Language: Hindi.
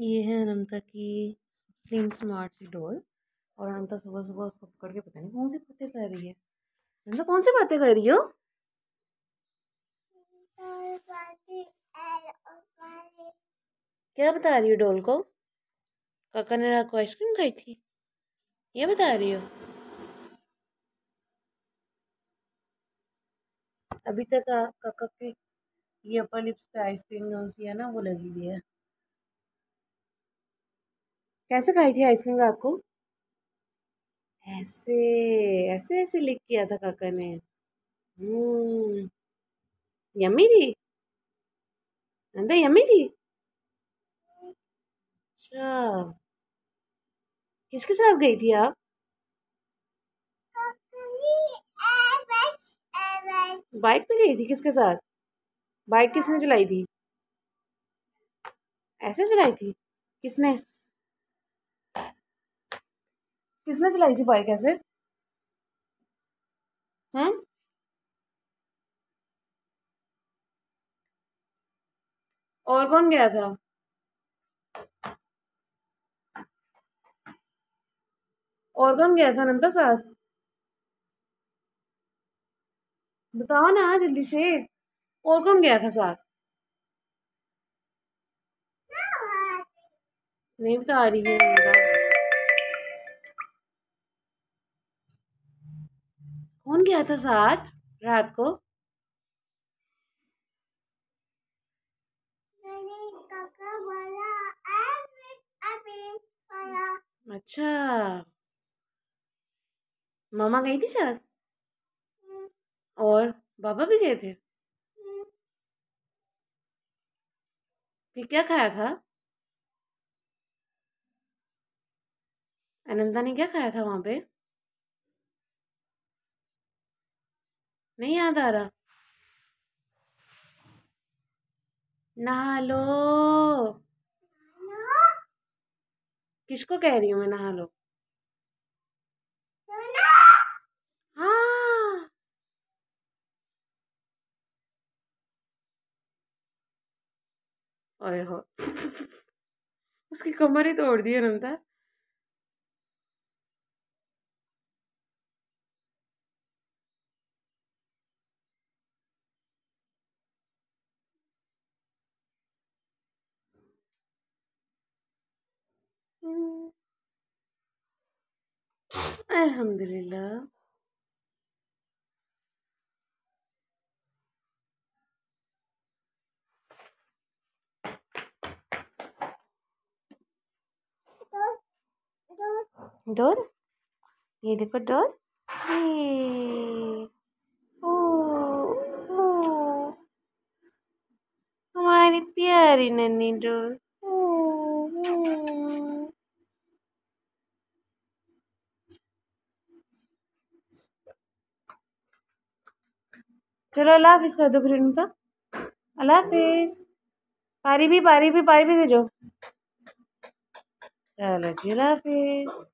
ये है अनंता की स्लिम स्मार्ट सी डॉल। और अनंता सुबह सुबह उसको पकड़ के पता नहीं कौन सी बातें कर रही है। अनंता कौन सी बातें कर रही हो? क्या बता रही हो डॉल को? काका ने रात को आइसक्रीम खाई थी, ये बता रही हो? अभी तक काका के ये अपर लिप्स पे आइसक्रीम जो सी है ना वो लगी हुई है। कैसे खाई थी आइसक्रीम रात को? ऐसे ऐसे ऐसे लिख किया था काका ने। यम्मी थी। अंदर यम्मी थी। अच्छा, किसके साथ गई थी आप? बाइक पे गई थी किसके साथ? बाइक किसने चलाई थी? ऐसे चलाई थी? किसने किसने चलाई थी बाइक ऐसे? हैं? और कौन गया था? और कौन गया था अनंता साथ? बताओ ना जल्दी से। और कौन गया था साथ? नहीं बता रही है अनंता। कौन गया था साथ रात को? अच्छा, मामा गई थी साथ? और पापा भी गए थे? फिर क्या खाया था? अनंता ने क्या खाया था वहां पे? नहीं याद आ रहा? नहा लो। किसको कह रही हूँ मैं नहा लो? हाँ। ओए हो उसकी कमर ही तोड़ दी अनंता। अल्हम्दुलिल्लाह। डोर, ये देखो डोर। ये ओ, ओ, हमारी प्यारी नन्ही डोर। ओ, ओ। चलो अल्लाह हाफिज कर दो फिर अनंता। अल्लाह हाफिज। पारी भी दे जो। चलो जी अल्लाह हाफिज।